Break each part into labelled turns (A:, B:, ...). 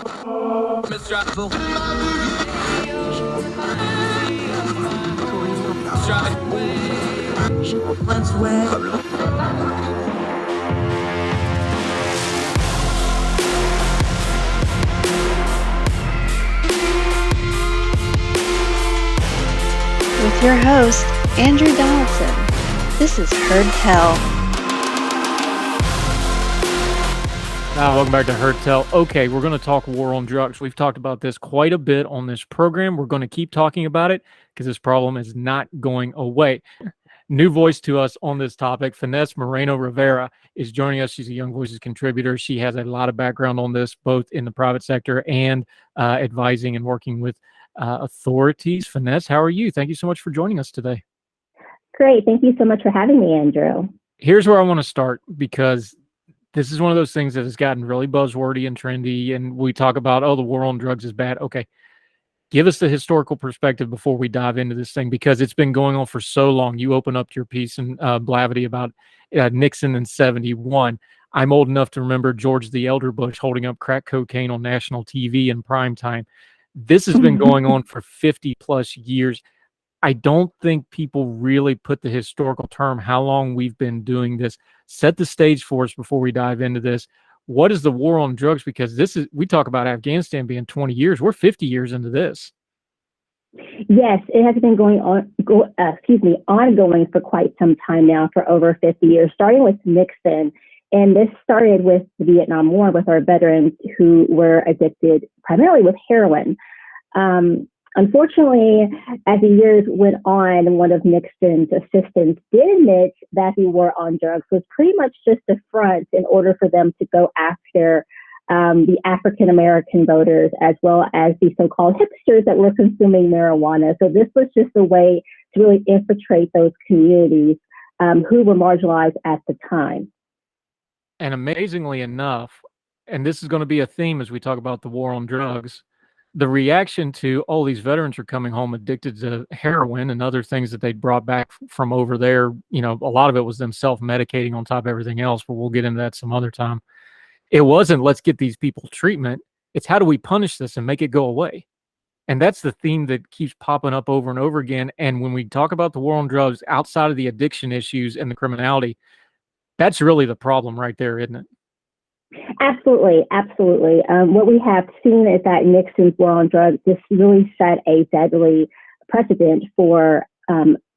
A: With your host, Andrew Donaldson. This is Heard Tell.
B: Welcome back to Heard Tell. Okay, we're going to talk war on drugs. We've talked about this quite a bit on this program. We're going to keep talking about it because this problem is not going away. New voice to us on this topic, Finesse Moreno-Rivera, is joining us. She's a Young Voices contributor. She has a lot of background on this, both in the private sector and advising and working with authorities. Finesse, how are you? Thank you so much for joining us today.
C: Great. Thank you so much for having me, Andrew.
B: Here's where I want to start, because this is one of those things that has gotten really buzzwordy and trendy, and we talk about, oh, the war on drugs is bad. Okay, give us the historical perspective before we dive into this thing, because it's been going on for so long. You open up your piece in Blavity about Nixon in 71. I'm old enough to remember George the Elder Bush holding up crack cocaine on national TV in prime time. This has been going on for 50 plus years. I don't think people really put the historical term, how long we've been doing this. Set the stage for us before we dive into this. What is the war on drugs? Because we talk about Afghanistan being 20 years. We're 50 years into this.
C: Yes, it has been ongoing for quite some time now, for over 50 years, starting with Nixon. And this started with the Vietnam War, with our veterans who were addicted primarily with heroin. Unfortunately, as the years went on, one of Nixon's assistants did admit that the war on drugs was pretty much just a front in order for them to go after the African-American voters, as well as the so-called hipsters that were consuming marijuana. So this was just a way to really infiltrate those communities who were marginalized at the time.
B: And amazingly enough, and this is going to be a theme as we talk about the war on drugs, the reaction to, oh, these veterans are coming home addicted to heroin and other things that they brought back from over there. You know, a lot of it was them self-medicating on top of everything else, but we'll get into that some other time. It wasn't, let's get these people treatment. It's, how do we punish this and make it go away? And that's the theme that keeps popping up over and over again. And when we talk about the war on drugs, outside of the addiction issues and the criminality, that's really the problem right there, isn't it?
C: Absolutely, absolutely. What we have seen is that Nixon's war on drugs just really set a deadly precedent for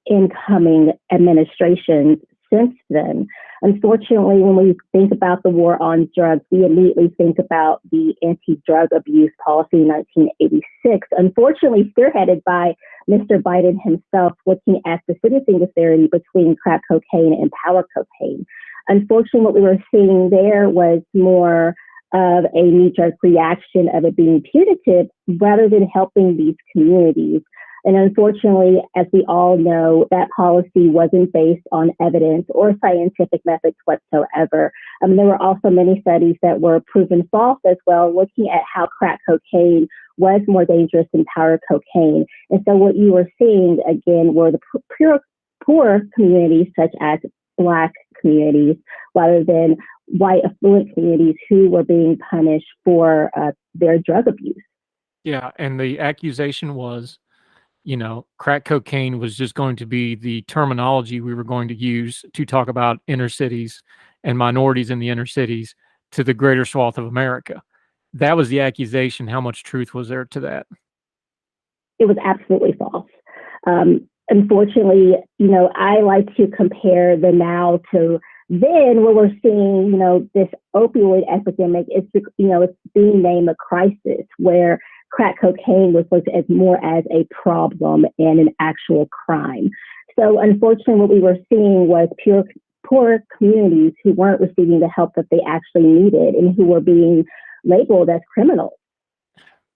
C: incoming administrations since then. Unfortunately, when we think about the war on drugs, we immediately think about the anti-drug abuse policy in 1986, unfortunately spearheaded by Mr. Biden himself, looking at the sentencing disparity between crack cocaine and powder cocaine. Unfortunately, what we were seeing there was more of a knee-jerk reaction of it being punitive rather than helping these communities. And unfortunately, as we all know, that policy wasn't based on evidence or scientific methods whatsoever. There were also many studies that were proven false as well, looking at how crack cocaine was more dangerous than powder cocaine. And so what you were seeing, again, were the poor communities, such as Black communities, rather than white affluent communities who were being punished for their drug abuse.
B: Yeah, and the accusation was, you know, crack cocaine was just going to be the terminology we were going to use to talk about inner cities and minorities in the inner cities to the greater swath of America. That was the accusation. How much truth was there to that?
C: It was absolutely false. Unfortunately, you know, I like to compare the now to then, where we're seeing, you know, this opioid epidemic. It's, you know, it's being named a crisis, where crack cocaine was looked at more as a problem and an actual crime. So unfortunately, what we were seeing was poor communities who weren't receiving the help that they actually needed and who were being labeled as criminals.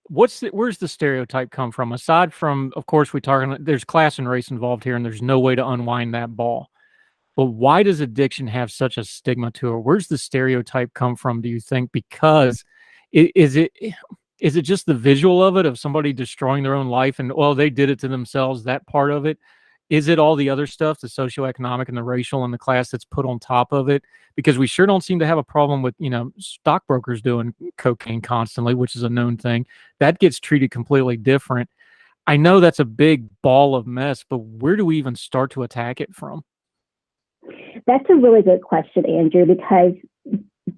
B: Where's the stereotype come from? Aside from, of course, there's class and race involved here, and there's no way to unwind that ball. But why does addiction have such a stigma to it? Where's the stereotype come from, do you think? Because is it just the visual of it, of somebody destroying their own life and, well, they did it to themselves, that part of it? Is it all the other stuff, the socioeconomic and the racial and the class that's put on top of it? Because we sure don't seem to have a problem with, stockbrokers doing cocaine constantly, which is a known thing. That gets treated completely different. I know that's a big ball of mess, but where do we even start to attack it from?
C: That's a really good question, Andrew, because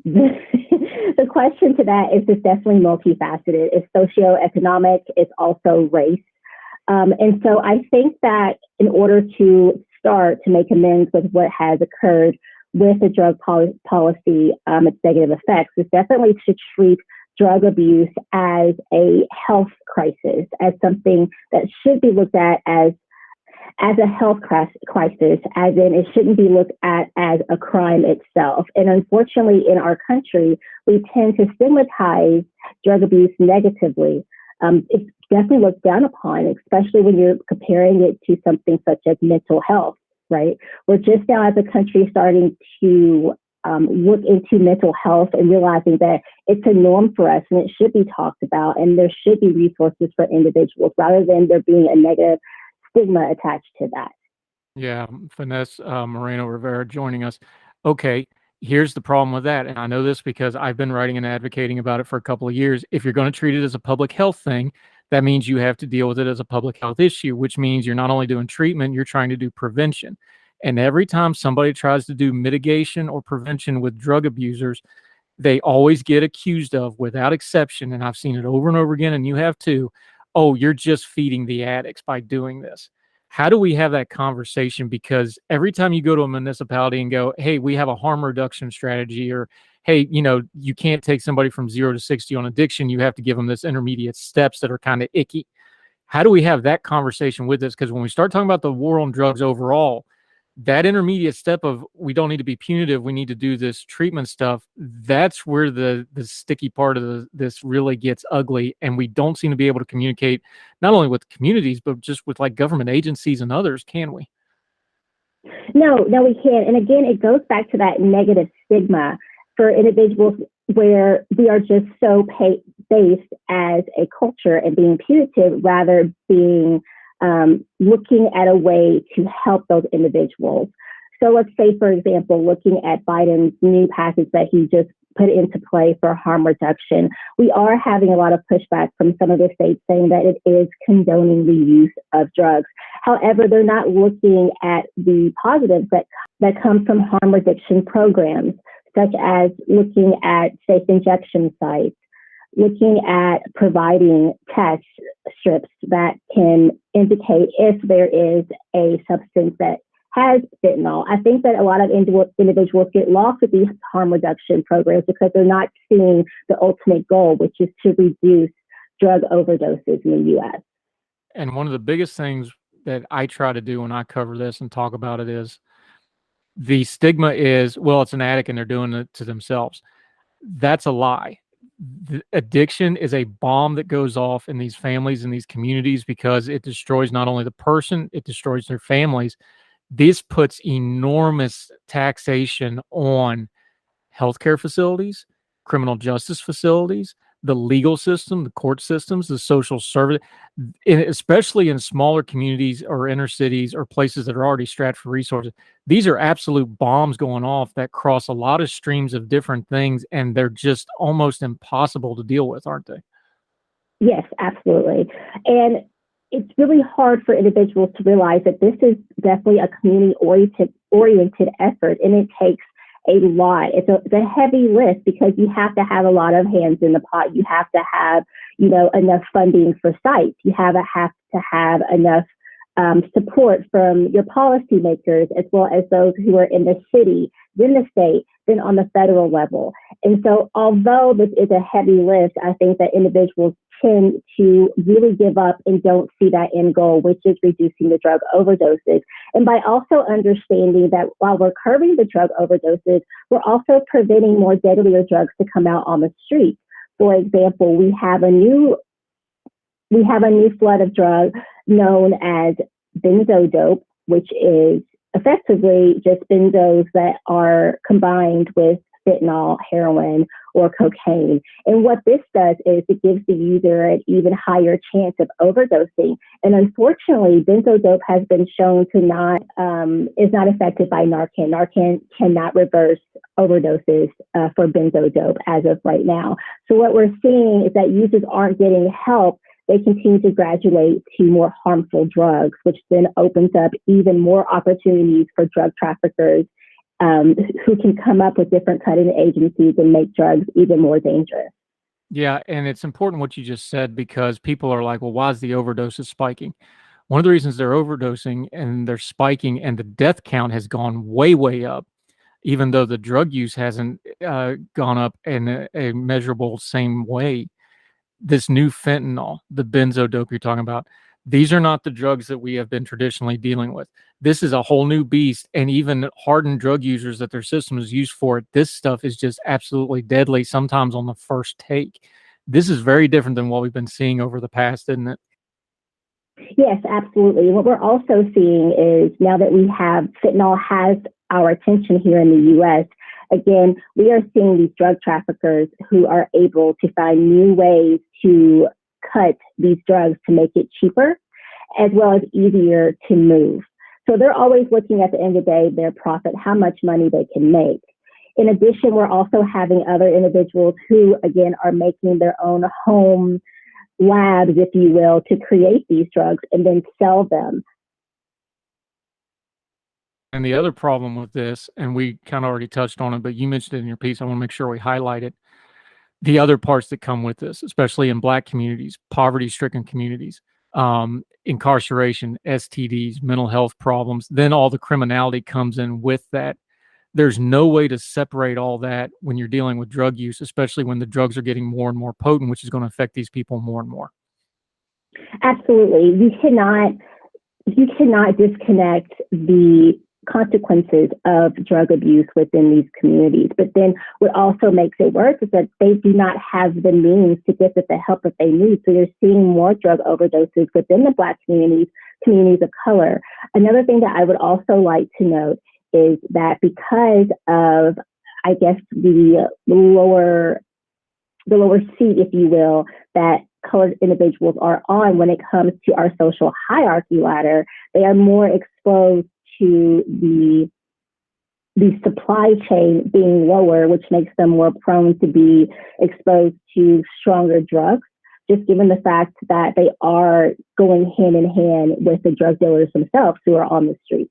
C: the question to that is just definitely multifaceted. It's socioeconomic, it's also race. And so I think that in order to start to make amends with what has occurred with the drug policy, its negative effects, is definitely to treat drug abuse as a health crisis, as something that should be looked at as a health crisis, as in it shouldn't be looked at as a crime itself. And unfortunately, in our country, we tend to stigmatize drug abuse negatively. It's definitely looked down upon, especially when you're comparing it to something such as mental health, right? We're just now as a country starting to look into mental health and realizing that it's a norm for us and it should be talked about, and there should be resources for individuals rather than there being a negative stigma attached to that.
B: Yeah, Finesse Moreno-Rivera joining us. Okay, here's the problem with that. And I know this because I've been writing and advocating about it for a couple of years. If you're going to treat it as a public health thing, that means you have to deal with it as a public health issue, which means you're not only doing treatment, you're trying to do prevention. And every time somebody tries to do mitigation or prevention with drug abusers, they always get accused of, without exception, and I've seen it over and over again, and you have too, oh, you're just feeding the addicts by doing this. How do we have that conversation? Because every time you go to a municipality and go, hey, we have a harm reduction strategy, or hey, you can't take somebody from 0 to 60 on addiction, you have to give them this intermediate steps that are kind of icky. How do we have that conversation with this? Because when we start talking about the war on drugs overall, that intermediate step of we don't need to be punitive, we need to do this treatment stuff, that's where the sticky part of this really gets ugly. And we don't seem to be able to communicate not only with communities, but just with like government agencies and others, can we?
C: No, we can't. And again, it goes back to that negative stigma for individuals where we are just so based as a culture and being punitive rather being looking at a way to help those individuals. So let's say, for example, looking at Biden's new package that he just put into play for harm reduction, we are having a lot of pushback from some of the states saying that it is condoning the use of drugs. However, they're not looking at the positives that come from harm reduction programs, such as looking at safe injection sites, looking at providing test strips that can indicate if there is a substance that has fentanyl. I think that a lot of individuals get lost with these harm reduction programs because they're not seeing the ultimate goal, which is to reduce drug overdoses in the U.S.
B: And one of the biggest things that I try to do when I cover this and talk about it is the stigma is, well, it's an addict and they're doing it to themselves. That's a lie. The addiction is a bomb that goes off in these families and these communities because it destroys not only the person, it destroys their families. This puts enormous taxation on healthcare facilities, criminal justice facilities, the legal system, the court systems, the social service, especially in smaller communities or inner cities or places that are already strapped for resources. These are absolute bombs going off that cross a lot of streams of different things, and they're just almost impossible to deal with, aren't they?
C: Yes, absolutely. And it's really hard for individuals to realize that this is definitely a community-oriented effort, and it takes a lot. It's a heavy lift because you have to have a lot of hands in the pot. You have to have, enough funding for sites. You have to have enough support from your policymakers, as well as those who are in the city, then the state, then on the federal level. And so although this is a heavy lift, I think that individuals tend to really give up and don't see that end goal, which is reducing the drug overdoses. And by also understanding that while we're curbing the drug overdoses, we're also preventing more deadlier drugs to come out on the street. For example, we have a new flood of drugs known as benzodope, which is effectively just benzos that are combined with fentanyl, heroin, or cocaine. And what this does is it gives the user an even higher chance of overdosing. And unfortunately, benzodope has been shown to is not affected by Narcan. Narcan cannot reverse overdoses for benzodope as of right now. So what we're seeing is that users aren't getting help. They continue to graduate to more harmful drugs, which then opens up even more opportunities for drug traffickers who can come up with different cutting agencies and make drugs even more dangerous.
B: Yeah, and it's important what you just said, because people are like, well, why is the overdoses spiking? One of the reasons they're overdosing and they're spiking and the death count has gone way, way up, even though the drug use hasn't gone up in a measurable same way. This new fentanyl, the benzodope you're talking about, these are not the drugs that we have been traditionally dealing with. This is a whole new beast, and even hardened drug users that their system is used for it, this stuff is just absolutely deadly, sometimes on the first take. This is very different than what we've been seeing over the past, isn't it?
C: Yes, absolutely. What we're also seeing is now that fentanyl has our attention here in the U.S., again, we are seeing these drug traffickers who are able to find new ways to cut these drugs to make it cheaper, as well as easier to move. So they're always looking at the end of the day, their profit, how much money they can make. In addition, we're also having other individuals who, again, are making their own home labs, if you will, to create these drugs and then sell them.
B: And the other problem with this, and we kind of already touched on it, but you mentioned it in your piece, I want to make sure we highlight it. The other parts that come with this, especially in Black communities, poverty-stricken communities, incarceration, STDs, mental health problems, then all the criminality comes in with that. There's no way to separate all that when you're dealing with drug use, especially when the drugs are getting more and more potent, which is going to affect these people more and more.
C: Absolutely. You cannot disconnect the consequences of drug abuse within these communities. But then what also makes it worse is that they do not have the means to get the help that they need. So you're seeing more drug overdoses within the Black communities of color. Another thing that I would also like to note is that because of, I guess, the lower seat, if you will, that colored individuals are on when it comes to our social hierarchy ladder, they are more exposed to the supply chain being lower, which makes them more prone to be exposed to stronger drugs, just given the fact that they are going hand in hand with the drug dealers themselves who are on the street.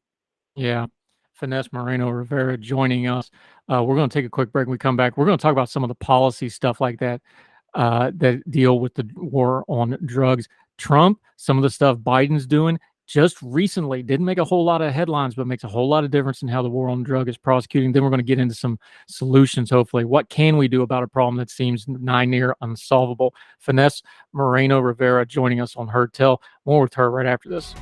B: Yeah. Finesse Moreno-Rivera joining us. We're going to take a quick break. When we come back, we're going to talk about some of the policy stuff like that that deal with the war on drugs. Trump, some of the stuff Biden's doing just recently didn't make a whole lot of headlines, but makes a whole lot of difference in how the war on drug is prosecuting. Then we're going to get into some solutions, hopefully. What can we do about a problem that seems nigh near unsolvable? Finesse Moreno-Rivera joining us on Heard Tell. More with her right after this.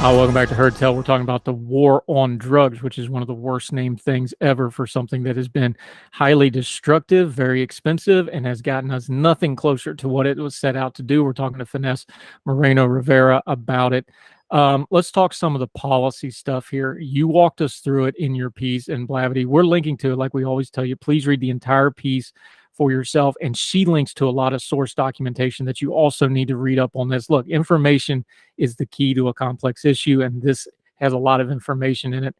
B: Welcome back to Heard Tell. We're talking about the war on drugs, which is one of the worst named things ever for something that has been highly destructive, very expensive, and has gotten us nothing closer to what it was set out to do. We're talking to Finesse Moreno-Rivera about it. Let's talk some of the policy stuff here. You walked us through it in your piece, and Blavity, we're linking to it like we always tell you. Please read the entire piece for yourself, and she links to a lot of source documentation that you also need to read up on this. Look, information is the key to a complex issue, and this has a lot of information in it.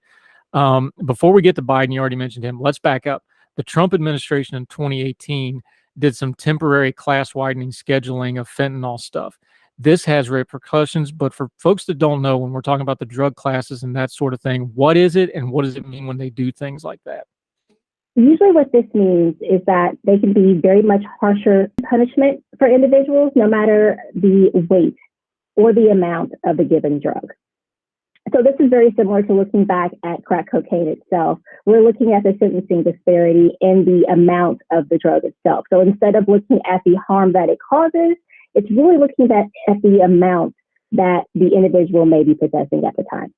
B: Before we get to Biden, you already mentioned him. Let's back up. The Trump administration in 2018 did some temporary class-widening scheduling of fentanyl stuff. This has repercussions, but for folks that don't know, when we're talking about the drug classes and that sort of thing, what is it and what does it mean when they do things like that?
C: Usually what this means is that they can be very much harsher punishment for individuals, no matter the weight or the amount of the given drug. So this is very similar to looking back at crack cocaine itself. We're looking at the sentencing disparity in the amount of the drug itself. So instead of looking at the harm that it causes, it's really looking at the amount that the individual may be possessing at the time.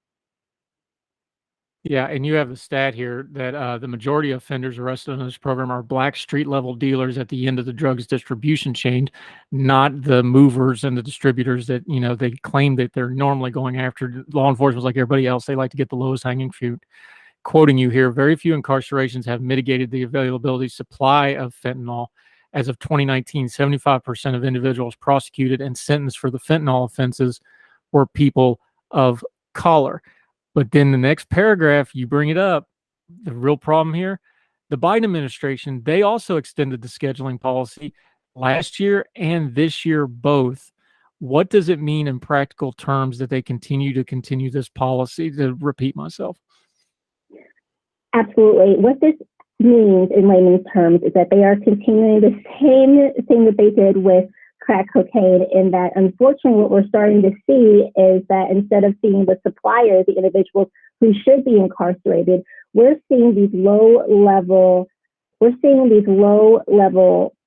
B: Yeah, and you have the stat here that the majority of offenders arrested in this program are Black street-level dealers at the end of the drugs distribution chain, not the movers and the distributors that, they claim that they're normally going after. Law enforcement's like everybody else. They like to get the lowest hanging fruit. Quoting you here, very few incarcerations have mitigated the availability supply of fentanyl. As of 2019, 75% of individuals prosecuted and sentenced for the fentanyl offenses were people of color. But then the next paragraph, you bring it up, the real problem here, the Biden administration, they also extended the scheduling policy last year and this year both. What does it mean in practical terms that they continue this policy, to repeat myself?
C: Absolutely. What this means in layman's terms is that they are continuing the same thing that they did with crack cocaine, in that unfortunately what we're starting to see is that instead of seeing the suppliers, the individuals who should be incarcerated, we're seeing these low level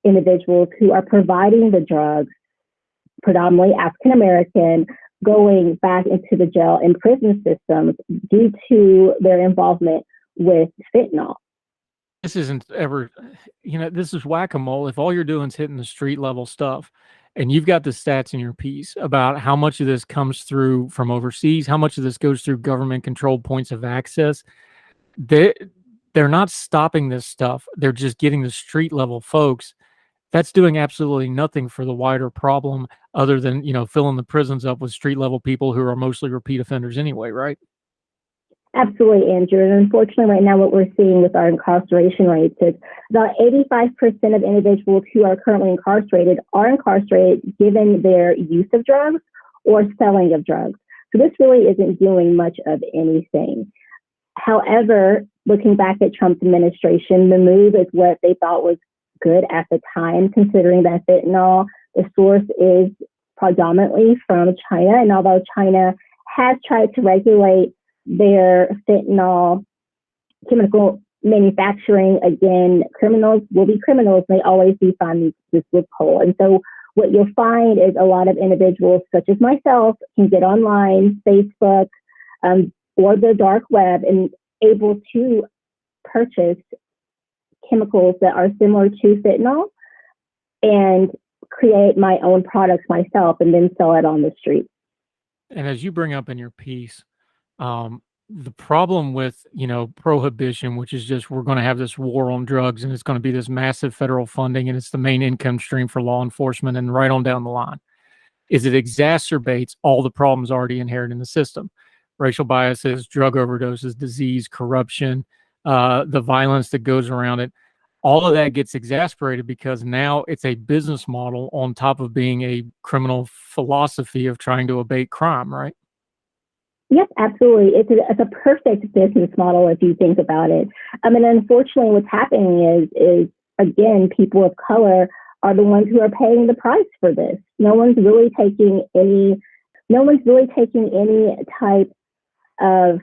C: individuals who are providing the drugs, predominantly African American, going back into the jail and prison systems due to their involvement with fentanyl.
B: This isn't ever, this is whack-a-mole. If all you're doing is hitting the street level stuff, and you've got the stats in your piece about how much of this comes through from overseas, how much of this goes through government controlled points of access, they're not stopping this stuff. They're just getting the street level folks. That's doing absolutely nothing for the wider problem other than, filling the prisons up with street level people who are mostly repeat offenders anyway, right?
C: Absolutely, Andrew. And unfortunately, right now, what we're seeing with our incarceration rates is about 85% of individuals who are currently incarcerated are incarcerated given their use of drugs or selling of drugs. So this really isn't doing much of anything. However, looking back at Trump's administration, the move is what they thought was good at the time, considering that fentanyl, the source is predominantly from China. And although China has tried to regulate their fentanyl chemical manufacturing, again, criminals will be criminals. They always do find this loophole. And so what you'll find is a lot of individuals, such as myself, can get online, Facebook, or the dark web, and able to purchase chemicals that are similar to fentanyl and create my own products myself and then sell it on the street.
B: And as you bring up in your piece, the problem with, prohibition, which is just we're going to have this war on drugs and it's going to be this massive federal funding and it's the main income stream for law enforcement and right on down the line, is it exacerbates all the problems already inherent in the system. Racial biases, drug overdoses, disease, corruption, the violence that goes around it. All of that gets exasperated because now it's a business model on top of being a criminal philosophy of trying to abate crime, right?
C: Yep, absolutely. It's a perfect business model if you think about it. And unfortunately, what's happening is again, people of color are the ones who are paying the price for this. No one's really taking any type of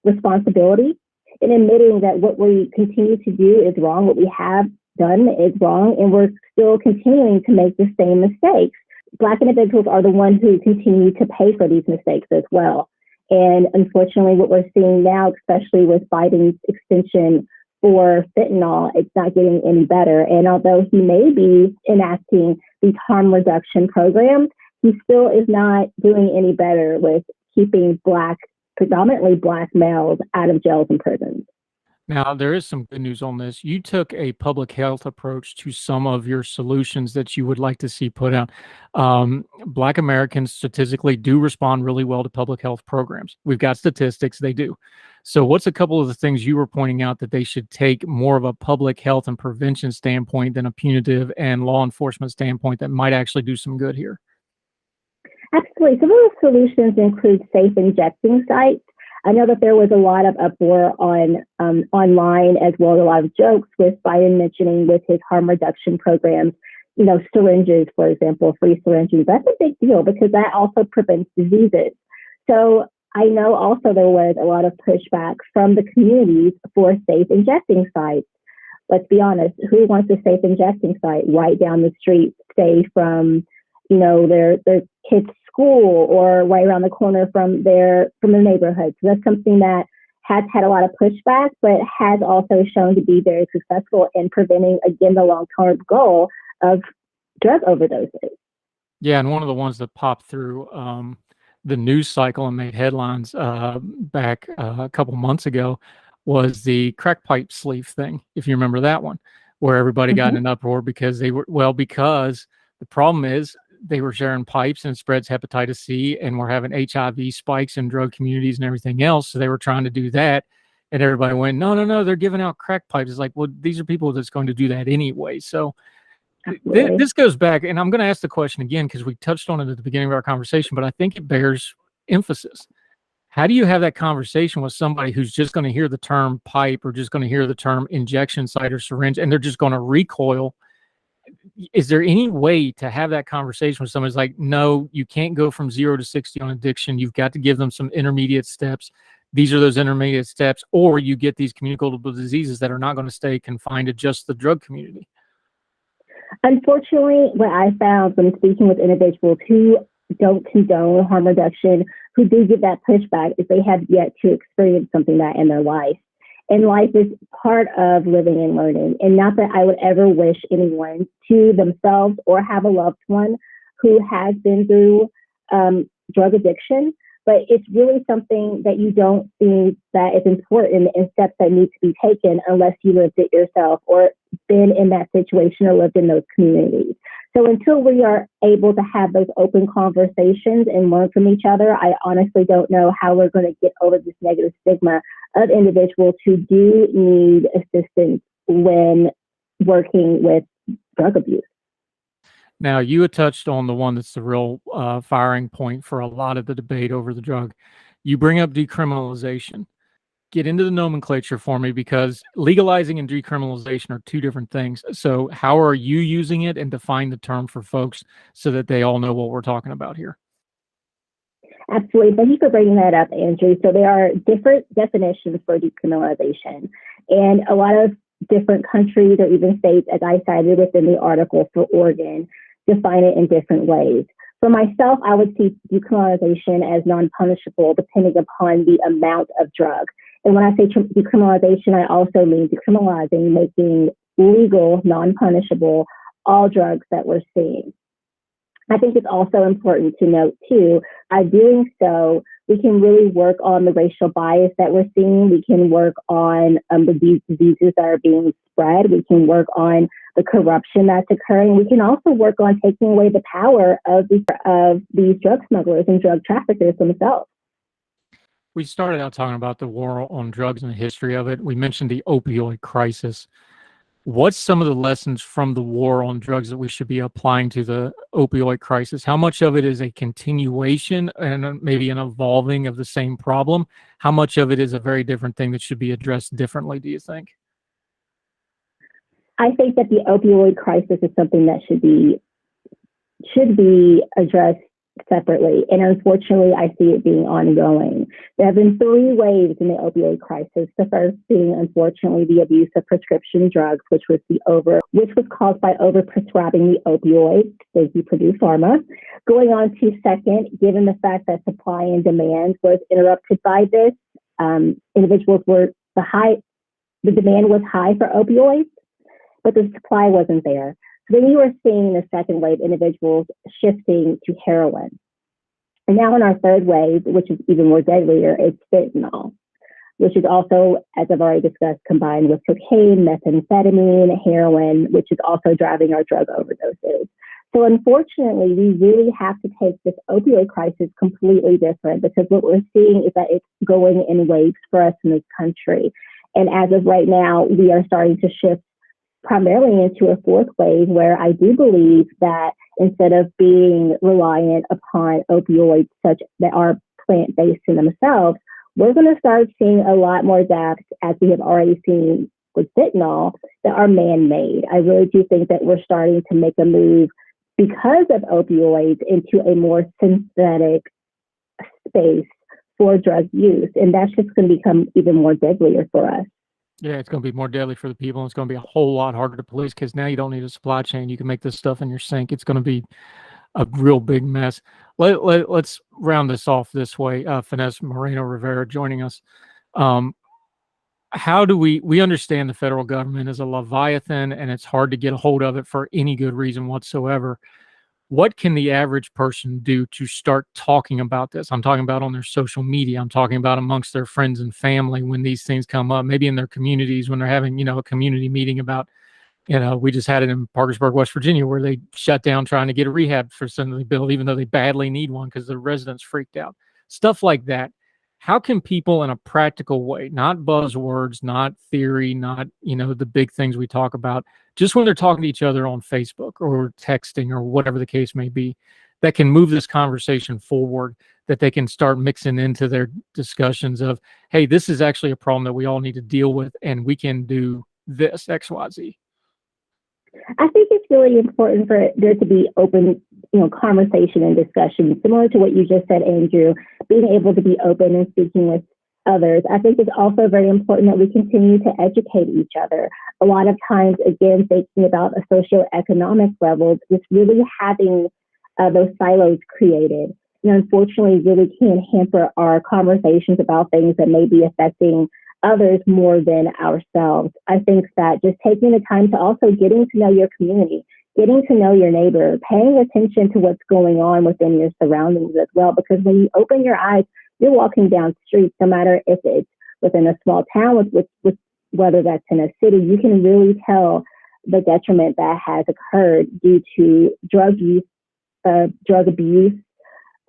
C: responsibility in admitting that what we continue to do is wrong, what we have done is wrong, and we're still continuing to make the same mistakes. Black individuals are the ones who continue to pay for these mistakes as well. And unfortunately, what we're seeing now, especially with Biden's extension for fentanyl, it's not getting any better. And although he may be enacting these harm reduction programs, he still is not doing any better with keeping predominantly Black males out of jails and prisons.
B: Now, there is some good news on this. You took a public health approach to some of your solutions that you would like to see put out. Black Americans statistically do respond really well to public health programs. We've got statistics, they do. So what's a couple of the things you were pointing out that they should take more of a public health and prevention standpoint than a punitive and law enforcement standpoint that might actually do some good here?
C: Absolutely. Some of the solutions include safe injecting sites. I know that there was a lot of uproar online, as well as a lot of jokes with Biden mentioning with his harm reduction programs, syringes, for example, free syringes. That's a big deal because that also prevents diseases. So I know also there was a lot of pushback from the communities for safe injecting sites. Let's be honest, who wants a safe injecting site right down the street, say from, their kids' school or right around the corner from their neighborhood. So that's something that has had a lot of pushback, but has also shown to be very successful in preventing, again, the long-term goal of drug overdoses.
B: Yeah, and one of the ones that popped through the news cycle and made headlines back a couple months ago was the crack pipe sleeve thing, if you remember that one, where everybody got in an uproar because because the problem is they were sharing pipes and it spreads hepatitis C, and we're having HIV spikes in drug communities and everything else. So they were trying to do that. And everybody went, no, they're giving out crack pipes. It's like, well, these are people that's going to do that anyway. So this goes back, and I'm going to ask the question again because we touched on it at the beginning of our conversation, but I think it bears emphasis. How do you have that conversation with somebody who's just going to hear the term pipe or just going to hear the term injection site or syringe, and they're just going to recoil? Is there any way to have that conversation with somebody who's like, no, you can't go from 0 to 60 on addiction. You've got to give them some intermediate steps. These are those intermediate steps, or you get these communicable diseases that are not going to stay confined to just the drug community.
C: Unfortunately, what I found when speaking with individuals who don't condone harm reduction, who do get that pushback, is they have yet to experience something that in their life. And life is part of living and learning. And not that I would ever wish anyone to themselves or have a loved one who has been through drug addiction, but it's really something that you don't think that is important and steps that need to be taken unless you lived it yourself or been in that situation or lived in those communities. So until we are able to have those open conversations and learn from each other, I honestly don't know how we're going to get over this negative stigma of individuals who do need assistance when working with drug abuse.
B: Now, you had touched on the one that's the real firing point for a lot of the debate over the drug. You bring up decriminalization. Get into the nomenclature for me, because legalizing and decriminalization are two different things. So how are you using it, and define the term for folks so that they all know what we're talking about here?
C: Absolutely. Thank you for bringing that up, Andrew. So there are different definitions for decriminalization, and a lot of different countries or even states, as I cited within the article for Oregon, define it in different ways. For myself, I would see decriminalization as non-punishable depending upon the amount of drug. And when I say decriminalization, I also mean decriminalizing, making legal, non-punishable, all drugs that we're seeing. I think it's also important to note, too, by doing so, we can really work on the racial bias that we're seeing. We can work on the diseases that are being spread. We can work on the corruption that's occurring. We can also work on taking away the power of these drug smugglers and drug traffickers themselves.
B: We started out talking about the war on drugs and the history of it. We mentioned the opioid crisis. What's some of the lessons from the war on drugs that we should be applying to the opioid crisis? How much of it is a continuation and maybe an evolving of the same problem? How much of it is a very different thing that should be addressed differently, do you think?
C: I think that the opioid crisis is something that should be addressed separately. And unfortunately, I see it being ongoing. There have been 3 waves in the opioid crisis. The first being, unfortunately, the abuse of prescription drugs, which was caused by overprescribing the opioids. Thank you, Purdue Pharma. Going on to second, given the fact that supply and demand was interrupted by this, the demand was high for opioids, but the supply wasn't there. So then you are seeing the second wave, individuals shifting to heroin. And now in our third wave, which is even more deadlier, it's fentanyl, which is also, as I've already discussed, combined with cocaine, methamphetamine, heroin, which is also driving our drug overdoses. So unfortunately, we really have to take this opioid crisis completely different, because what we're seeing is that it's going in waves for us in this country. And as of right now, we are starting to shift primarily into a fourth wave, where I do believe that instead of being reliant upon opioids such that are plant-based in themselves, we're going to start seeing a lot more deaths, as we have already seen with fentanyl, that are man-made. I really do think that we're starting to make a move because of opioids into a more synthetic space for drug use. And that's just going to become even more deadlier for us.
B: Yeah, it's going to be more deadly for the people, and it's going to be a whole lot harder to police, because now you don't need a supply chain. You can make this stuff in your sink. It's going to be a real big mess. Let's round this off this way. Finesse Moreno-Rivera joining us. How do we understand the federal government is a leviathan and it's hard to get a hold of it for any good reason whatsoever. What can the average person do to start talking about this? I'm talking about on their social media. I'm talking about amongst their friends and family when these things come up, maybe in their communities when they're having, a community meeting about, we just had it in Parkersburg, West Virginia, where they shut down trying to get a rehab facility built, even though they badly need one because the residents freaked out. Stuff like that. How can people in a practical way, not buzzwords, not theory, not, the big things we talk about, just when they're talking to each other on Facebook or texting or whatever the case may be, that can move this conversation forward, that they can start mixing into their discussions of, hey, this is actually a problem that we all need to deal with and we can do this, X, Y, Z.
C: I think it's really important for there to be open, conversation and discussion, similar to what you just said, Andrew, being able to be open and speaking with others. I think it's also very important that we continue to educate each other. A lot of times, again, thinking about a socioeconomic level, just really having those silos created, unfortunately really can hamper our conversations about things that may be affecting others more than ourselves. I think that just taking the time to also getting to know your community, getting to know your neighbor, paying attention to what's going on within your surroundings as well, because when you open your eyes, you're walking down streets, no matter if it's within a small town, with whether that's in a city, you can really tell the detriment that has occurred due to drug use, drug abuse.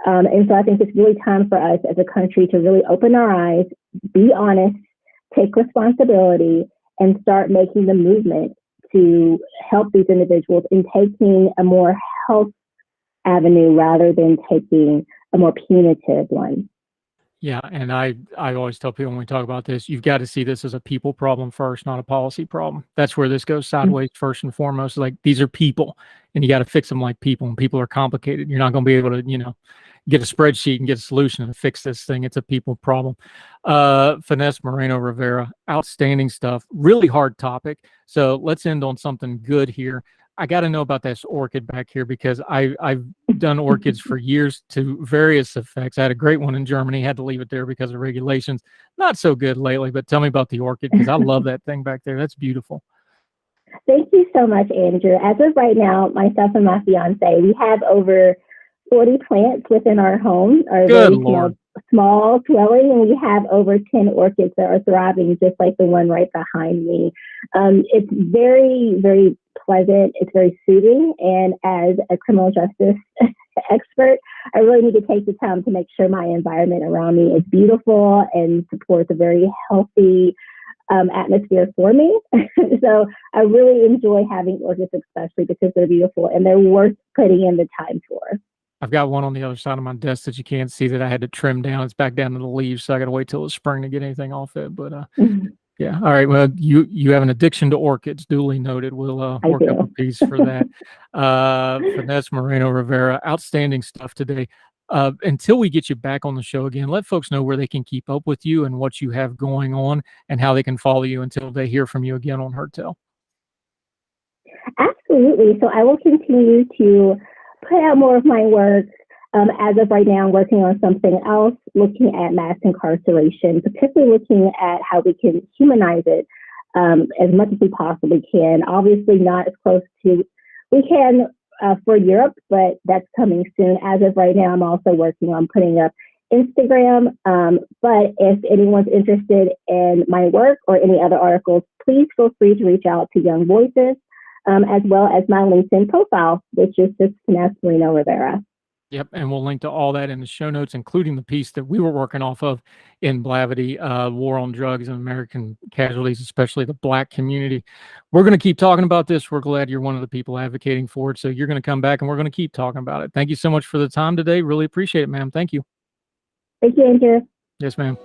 C: And so I think it's really time for us as a country to really open our eyes, be honest, take responsibility, and start making the movement to help these individuals in taking a more health avenue rather than taking a more punitive one.
B: Yeah, and I always tell people when we talk about this, you've got to see this as a people problem first, not a policy problem. That's where this goes sideways first and foremost. Like, these are people, and you got to fix them like people, and people are complicated. You're not going to be able to, get a spreadsheet and get a solution to fix this thing. It's a people problem. Finesse Moreno-Rivera, outstanding stuff. Really hard topic. So let's end on something good here. I got to know about this orchid back here because I've done orchids for years to various effects. I had a great one in Germany, had to leave it there because of regulations. Not so good lately, but tell me about the orchid because I love that thing back there. That's beautiful.
C: Thank you so much, Andrew. As of right now, myself and my fiance, we have over 40 plants within our home, our very small dwelling, and we have over 10 orchids that are thriving, just like the one right behind me. It's very, very pleasant. It's very soothing. And as a criminal justice expert, I really need to take the time to make sure my environment around me is beautiful and supports a very healthy atmosphere for me. So I really enjoy having orchids, especially because they're beautiful and they're worth putting in the time for.
B: I've got one on the other side of my desk that you can't see that I had to trim down. It's back down to the leaves, so I got to wait till the spring to get anything off it. But yeah, all right. Well, you have an addiction to orchids, duly noted. We'll work up a piece for that. Finesse Moreno-Rivera, outstanding stuff today. Until we get you back on the show again, let folks know where they can keep up with you and what you have going on and how they can follow you until they hear from you again on Heard Tell.
C: Absolutely. So I will continue to put out more of my work. As of right now, I'm working on something else, looking at mass incarceration, particularly looking at how we can humanize it as much as we possibly can. Obviously not as close to we can for Europe, but that's coming soon. As of right now, I'm also working on putting up Instagram. But if anyone's interested in my work or any other articles, please feel free to reach out to Young Voices, as well as my LinkedIn profile, which is just Finesse Moreno-Rivera.
B: Yep, and we'll link to all that in the show notes, including the piece that we were working off of in Blavity, War on Drugs and American Casualties, especially the Black community. We're going to keep talking about this. We're glad you're one of the people advocating for it, so you're going to come back and we're going to keep talking about it. Thank you so much for the time today. Really appreciate it, ma'am. Thank you.
C: Thank you, Andrew.
B: Yes, ma'am.